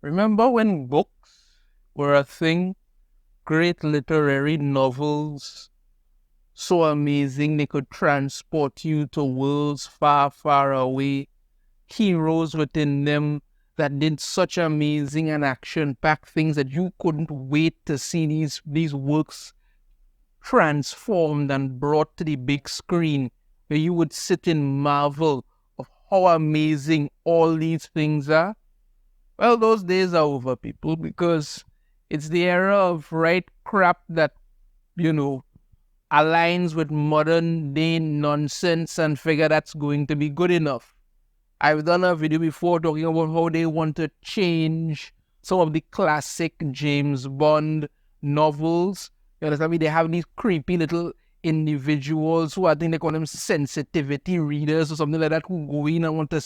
Remember when books were a thing? Great literary novels, so amazing they could transport you to worlds far, far away. Heroes within them that did such amazing and action-packed things that you couldn't wait to see these works transformed and brought to the big screen, where you would sit in marvel of how amazing all these things are. Well, those days are over, people, because it's the era of right crap that, aligns with modern day nonsense and figure that's going to be good enough. I've done a video before talking about how they want to change some of the classic James Bond novels. You understand me? They have these creepy little individuals who I think they call them sensitivity readers or something like that, who go in and want to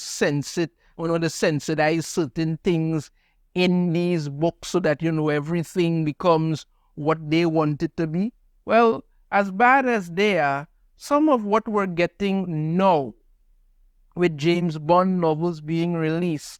want to sensitize certain things in these books so that, everything becomes what they want it to be. Well, as bad as they are, some of what we're getting now with James Bond novels being released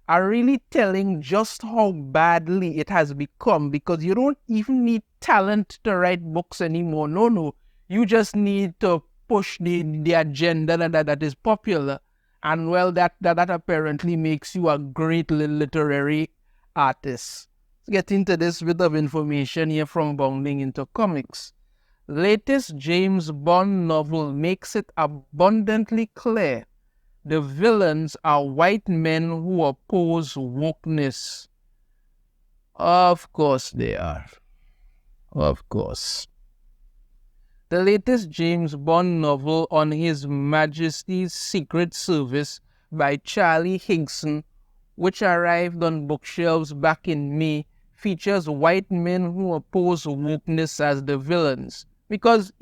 are really telling just how badly it has become, because you don't even need talent to write books anymore. No. You just need to push the agenda that is popular. And well, that apparently makes you a great literary artist. Let's get into this bit of information here from Bounding into Comics. Latest James Bond novel makes it abundantly clear the villains are white men who oppose wokeness. Of course they are. Of course. The latest James Bond novel, On His Majesty's Secret Service by Charlie Higson, which arrived on bookshelves back in May, features white men who oppose wokeness as the villains. Because,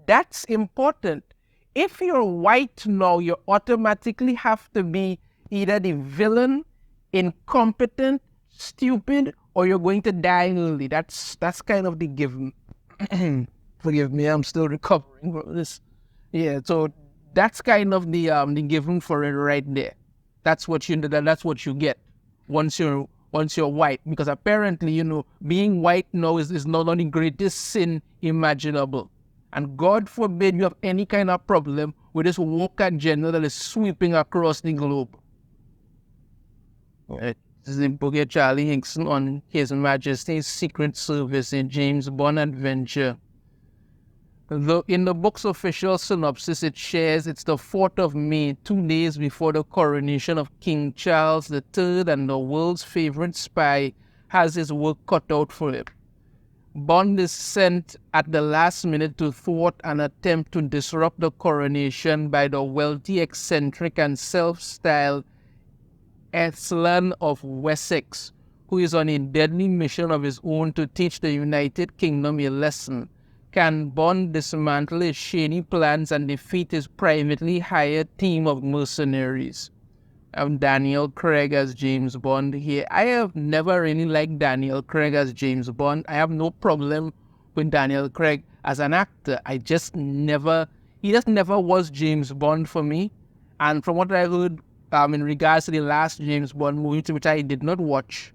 that's important. If you're white now, you automatically have to be either the villain, incompetent, stupid, or you're going to die early. That's kind of the given. Forgive me, I'm still recovering from this. Yeah, so that's kind of the given for it right there. That's what you get once you're white, because apparently, being white now is not only the greatest sin imaginable. And God forbid you have any kind of problem with this woke agenda that is sweeping across the globe. This is the book of Charlie Higson, On His Majesty's Secret Service, a James Bond adventure. In the book's official synopsis, it shares it's the 4th of May, 2 days before the coronation of King Charles III, and the world's favorite spy has his work cut out for him. Bond is sent at the last minute to thwart an attempt to disrupt the coronation by the wealthy, eccentric, and self-styled Aslan of Wessex, who is on a deadly mission of his own to teach the United Kingdom a lesson. Can Bond dismantle his shady plans and defeat his privately hired team of mercenaries? I'm Daniel Craig as James Bond here. I have never really liked Daniel Craig as James Bond. I have no problem with Daniel Craig as an actor. He just never was James Bond for me. And from what I heard, in regards to the last James Bond movie, which I did not watch,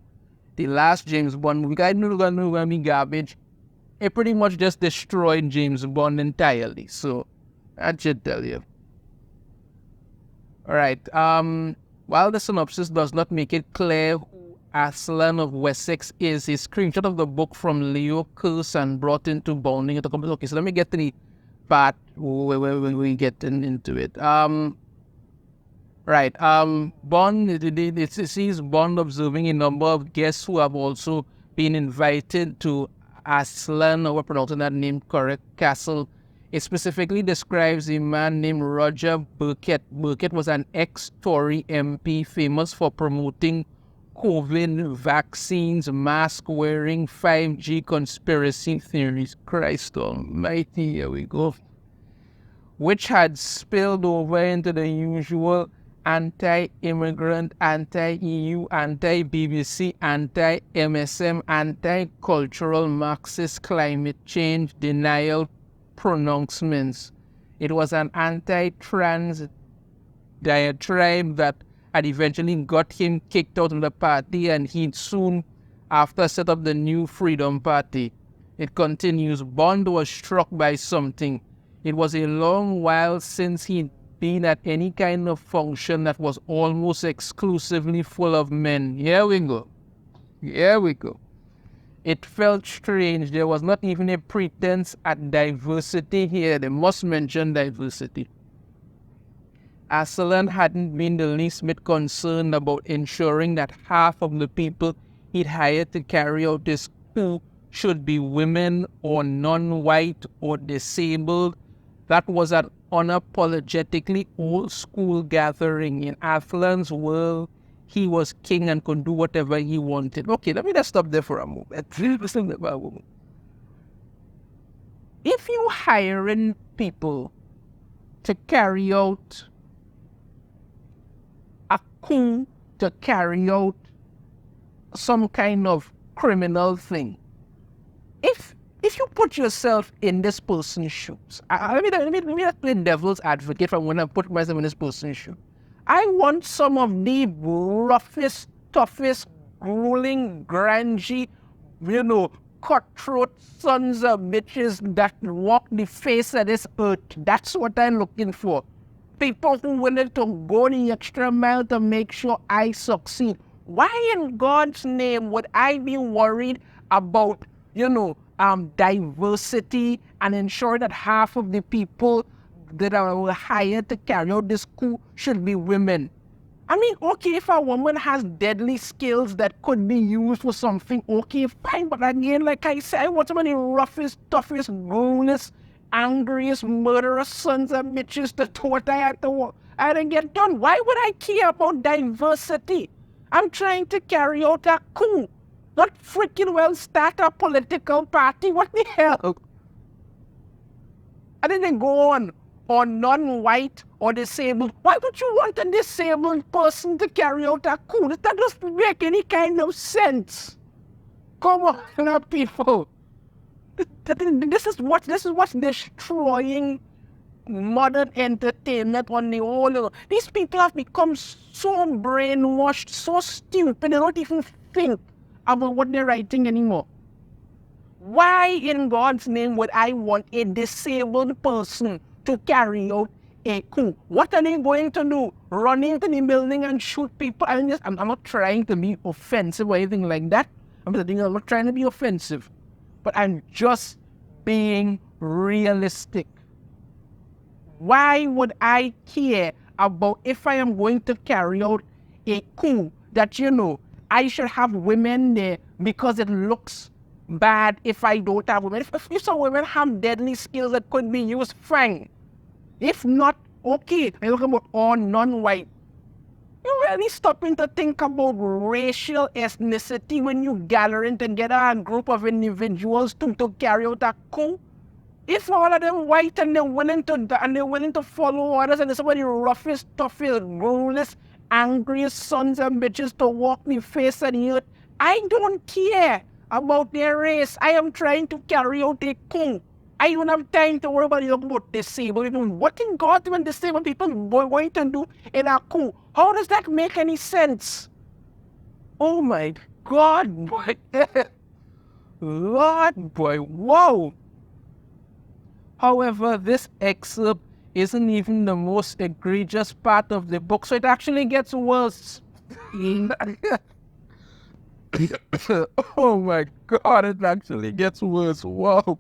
the last James Bond movie, I knew it was going to be garbage. It pretty much just destroyed James Bond entirely. So, I should tell you. Alright, while the synopsis does not make it clear who Aslan of Wessex is, a screenshot of the book from Leo Curse and brought into Bounding into Comics. Okay, so let me get to the part where we get into it. Bond, it sees Bond observing a number of guests who have also been invited to Aslan, or we're pronouncing that name correct, Castle. It specifically describes a man named Roger Burkett. Burkett was an ex-Tory MP famous for promoting COVID vaccines, mask-wearing, 5G conspiracy theories. Christ almighty, here we go. Which had spilled over into the usual anti-immigrant, anti-EU, anti-BBC, anti-MSM, anti-cultural Marxist climate change denial pronouncements. It was an anti-trans diatribe that had eventually got him kicked out of the party, and he'd soon after set up the New Freedom Party. It continues, Bond was struck by something. It was a long while since he'd been at any kind of function that was almost exclusively full of men. Here we go. Here we go. It felt strange. There was not even a pretense at diversity here. They must mention diversity. Aslan hadn't been the least bit concerned about ensuring that half of the people he'd hired to carry out this coup should be women or non-white or disabled. That was an unapologetically old-school gathering. In Aslan's world, he was king and could do whatever he wanted. Okay, let me just stop there for a moment. If you hiring people to carry out a coup, to carry out some kind of criminal thing, if you put yourself in this person's shoes, let me play devil's advocate from when I put myself in this person's shoes. I want some of the roughest, toughest, grueling, grungy, cutthroat sons of bitches that walk the face of this earth. That's what I'm looking for. People who are willing to go the extra mile to make sure I succeed. Why in God's name would I be worried about, diversity and ensure that half of the people that are hired to carry out this coup should be women? I mean, okay, if a woman has deadly skills that could be used for something, okay, fine. But again, like I said, I want some of the roughest, toughest, groanest, angriest, murderous sons of bitches to do what I had to get done. Why would I care about diversity? I'm trying to carry out a coup, not freaking start a political party. What the hell? And then they go on non-white or disabled. Why would you want a disabled person to carry out a coup? That doesn't make any kind of sense. Come on, now, people. This is what's destroying modern entertainment on the whole. These people have become so brainwashed, so stupid, they don't even think about what they're writing anymore. Why in God's name would I want a disabled person to carry out a coup? What are they going to do? Run into the building and shoot people? I'm not trying to be offensive or anything like that. I'm not trying to be offensive. But I'm just being realistic. Why would I care about if I am going to carry out a coup that, I should have women there because it looks bad if I don't have women? If some women have deadly skills that could be used, fine. If not, okay. I'm talking about all non-white. You're really stopping to think about racial ethnicity when you gathering together a group of individuals to carry out a coup? If all of them white and they're willing to follow orders, and there's some of the roughest, toughest, ruthless, angriest sons and bitches to walk the face of the earth, I don't care about their race. I am trying to carry out a coup. I don't have time to worry about disabled people. What in God do disabled people going to do in a coup? How does that make any sense? Oh my God, boy. Lord, boy, wow. However, this excerpt isn't even the most egregious part of the book, so it actually gets worse. Oh my God, it actually gets worse. Wow.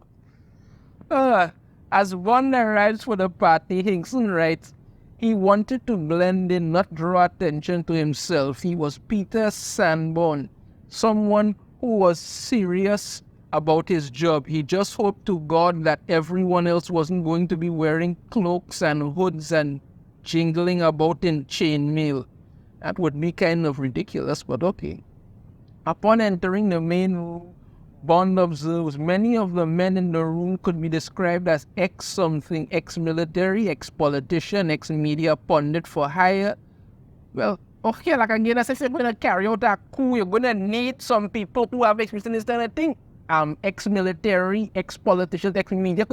As Bond arrives for the party, Hickson writes, he wanted to blend in, not draw attention to himself. He was Peter Sanborn, someone who was serious about his job. He just hoped to God that everyone else wasn't going to be wearing cloaks and hoods and jingling about in chainmail. That would be kind of ridiculous, but okay. Upon entering the main room, Bond observes many of the men in the room could be described as ex-something, ex-military, ex-politician, ex-media pundit for hire. Well, okay, like again, as I said, when I carry out a coup, you're going to need some people who have experience in this kind of thing. Ex-military, ex-politicians, ex-media,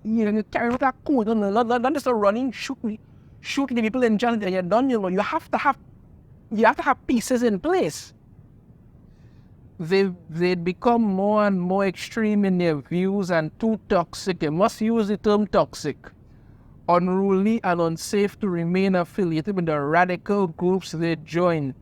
you carry out a coup, not just a running, shoot the people in jail, and you're done, you have to have you have to have pieces in place. They'd become more and more extreme in their views and too toxic. I must use the term toxic. Unruly and unsafe to remain affiliated with the radical groups they join.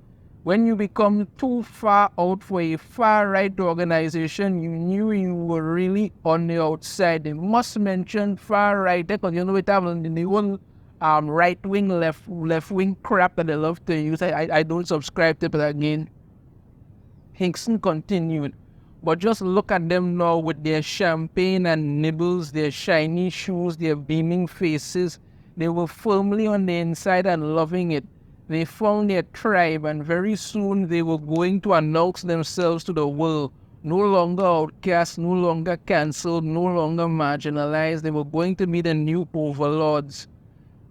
When you become too far out for a far-right organization, you knew you were really on the outside. They must mention far-right because you know it happens in the whole right-wing, left-wing crap that they love to use. I don't subscribe to it, but again, Hinkson continued. But just look at them now with their champagne and nibbles, their shiny shoes, their beaming faces. They were firmly on the inside and loving it. They found their tribe, and very soon they were going to announce themselves to the world. No longer outcast, no longer cancelled, no longer marginalized. They were going to be the new overlords.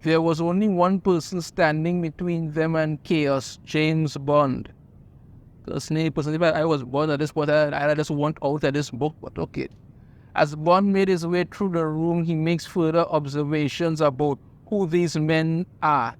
There was only one person standing between them and chaos, James Bond. Personally, I was born at this point. I just want out of this book, but okay. As Bond made his way through the room, he makes further observations about who these men are.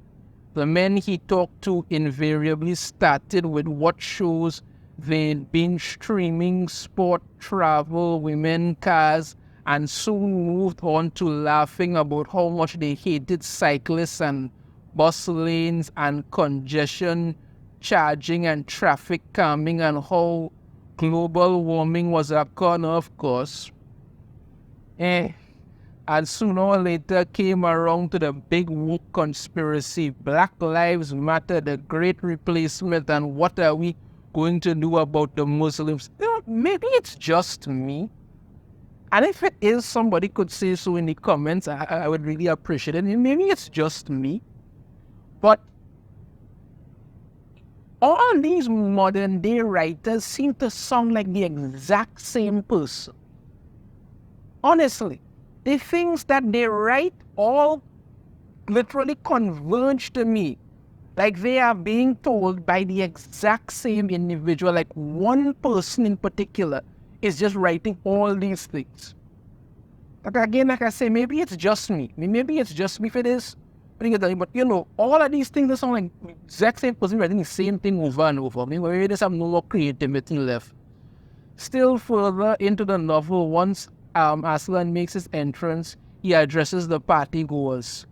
The men he talked to invariably started with what shows they'd been streaming, sport, travel, women, cars, and soon moved on to laughing about how much they hated cyclists and bus lanes and congestion, charging and traffic calming, and how global warming was a con, of course. And sooner or later came around to the big woke conspiracy, Black Lives Matter, the great replacement, and what are we going to do about the Muslims? Maybe it's just me. And if it is, somebody could say so in the comments. I would really appreciate it. Maybe it's just me. But all these modern day writers seem to sound like the exact same person. Honestly, the things that they write all literally converge to me. Like they are being told by the exact same individual, like one person in particular is just writing all these things. But again, like I say, maybe it's just me. Maybe it's just me if it is. But you know, all of these things that sound like the exact same person writing the same thing over and over. Maybe they just have no more creativity left. Still further into the novel, once Aslan makes his entrance, he addresses the party goers.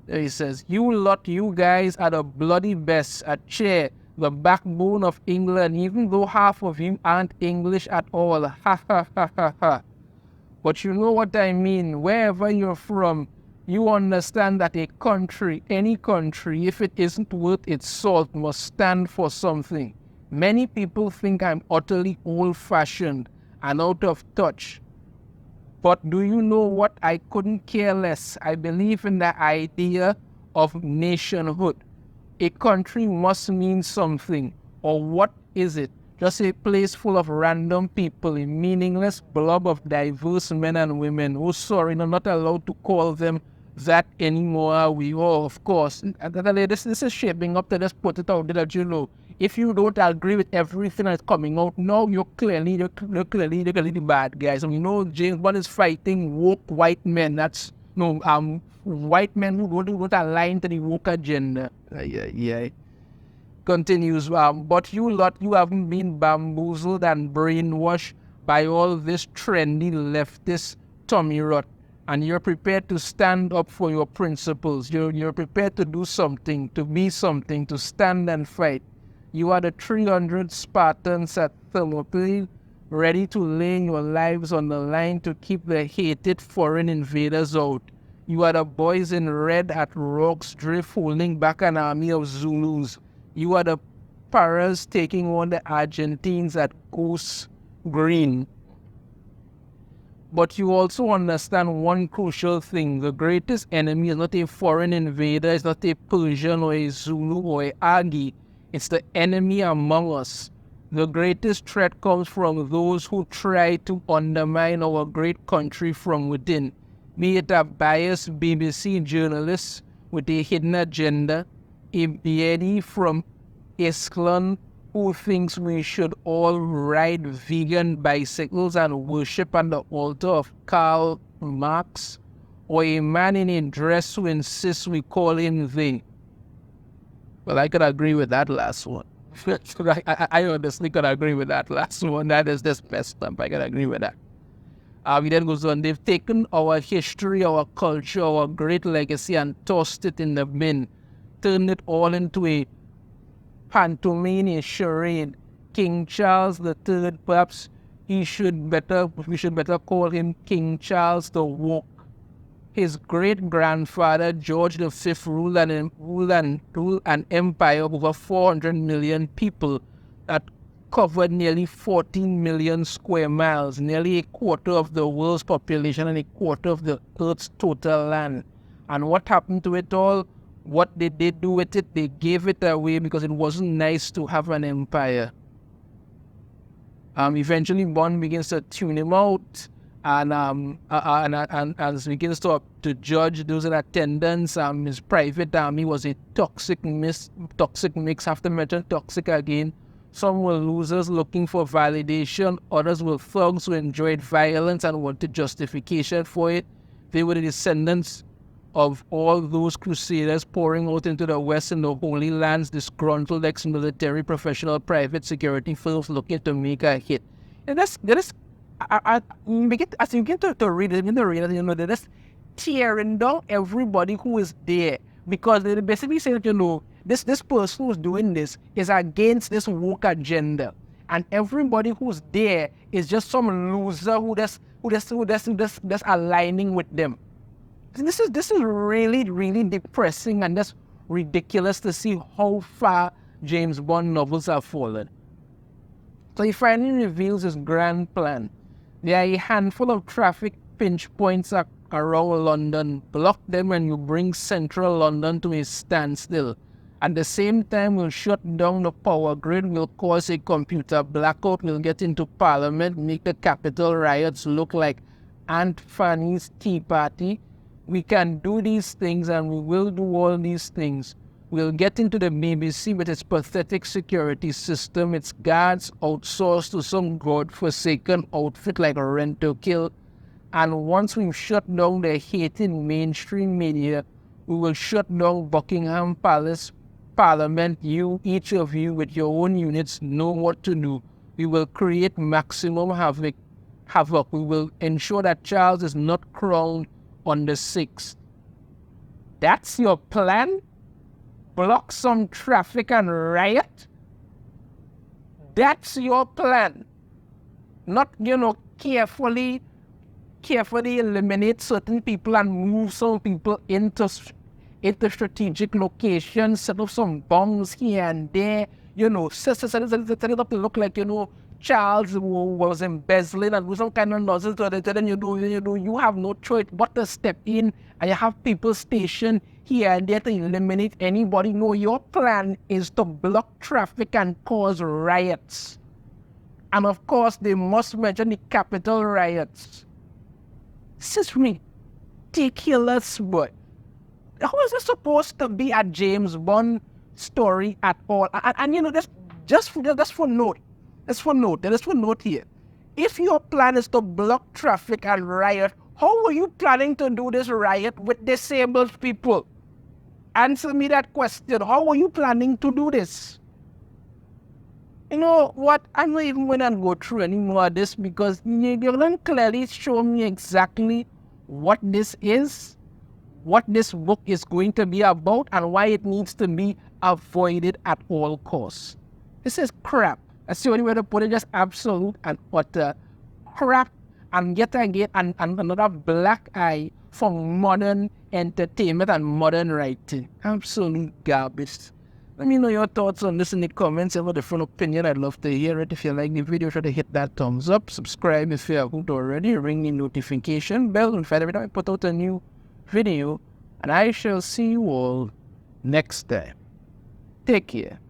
He says, you guys are the bloody best, a chair, the backbone of England, even though half of you aren't English at all. Ha ha ha ha ha. But you know what I mean. Wherever you're from, you understand that a country, any country, if it isn't worth its salt, must stand for something. Many people think I'm utterly old-fashioned and out of touch. But do you know what? I couldn't care less. I believe in the idea of nationhood. A country must mean something. Or what is it? Just a place full of random people, a meaningless blob of diverse men and women. Oh, sorry, I'm not allowed to call them that anymore, are we? Oh, of course. This is shaping up to just put it out there that, you know, if you don't agree with everything that's coming out, no, you're clearly the bad guys. I mean, you know, James Bond is fighting woke white men. That's, white men who don't align to the woke agenda. Yeah. Continues, but you haven't been bamboozled and brainwashed by all this trendy leftist tummy rot. And you're prepared to stand up for your principles. You're prepared to do something, to be something, to stand and fight. You are the 300 Spartans at Thermopylae, ready to lay your lives on the line to keep the hated foreign invaders out. You are the boys in red at Rock's Drift holding back an army of Zulus. You are the Paras taking on the Argentines at Goose Green. But you also understand one crucial thing. The greatest enemy is not a foreign invader, it's not a Persian or a Zulu or a Agi. It's the enemy among us. The greatest threat comes from those who try to undermine our great country from within. Be it a biased BBC journalist with a hidden agenda, a beardy from Isklan who thinks we should all ride vegan bicycles and worship at the altar of Karl Marx, or a man in a dress who insists we call him they. Well, I could agree with that last one. I honestly could agree with that last one. That is just messed up. I could agree with that. He then goes on, they've taken our history, our culture, our great legacy and tossed it in the bin, turned it all into a pantomime, a charade. King Charles III, perhaps we should better call him King Charles the Woke. His great-grandfather George V ruled an empire of over 400 million people that covered nearly 14 million square miles, nearly a quarter of the world's population and a quarter of the Earth's total land. And what happened to it all? What did they do with it? They gave it away because it wasn't nice to have an empire. Eventually, one begins to tune him out, and begins to judge those in attendance. His private army was a toxic mix. Have to mention toxic again. Some were losers looking for validation. Others were thugs who enjoyed violence and wanted justification for it. They were the descendants of all those crusaders pouring out into the West and the Holy Lands, disgruntled ex-military professional private security firms looking to make a hit. And as you begin to read it, they're just tearing down everybody who is there, because they basically say that, this person who's doing this is against this woke agenda, and everybody who's there is just some loser who just aligning with them. This is really, really depressing and just ridiculous to see how far James Bond novels have fallen. So he finally reveals his grand plan. There are a handful of traffic pinch points around London. Block them when you bring central London to a standstill. At the same time, we'll shut down the power grid, we'll cause a computer blackout, we'll get into Parliament, make the Capitol riots look like Aunt Fanny's Tea Party. We can do these things, and we will do all these things. We'll get into the BBC with its pathetic security system, its guards outsourced to some godforsaken outfit like Rent to Kill. And once we've shut down the hating mainstream media, we will shut down Buckingham Palace, Parliament. Each of you with your own units know what to do. We will create maximum havoc. We will ensure that Charles is not crowned on the 6th. That's your plan? Block some traffic and riot? That's your plan? Not, carefully eliminate certain people and move some people into strategic locations, set up some bombs here and there, set it up to look like, Charles was embezzling and with some kind of nonsense to it, then you have no choice but to step in, and you have people stationed here and there to eliminate anybody. No, your plan is to block traffic and cause riots. And of course, they must mention the Capitol riots. This is ridiculous, boy. How is this supposed to be a James Bond story at all? And just for note. That's for note here. If your plan is to block traffic and riot, how are you planning to do this riot with disabled people? Answer me that question. How are you planning to do this? You know what? I'm not even going to go through any more of this, because you're going to clearly show me exactly what this is, what this book is going to be about, and why it needs to be avoided at all costs. This is crap. That's the only way to put it, just absolute and utter crap, and yet again another black eye for modern entertainment and modern writing. Absolute garbage. Let me know your thoughts on this in the comments. If you have a different opinion, I'd love to hear it. If you like the video, try to hit that thumbs up. Subscribe if you haven't already. Ring the notification bell and every time I put out a new video. And I shall see you all next time. Take care.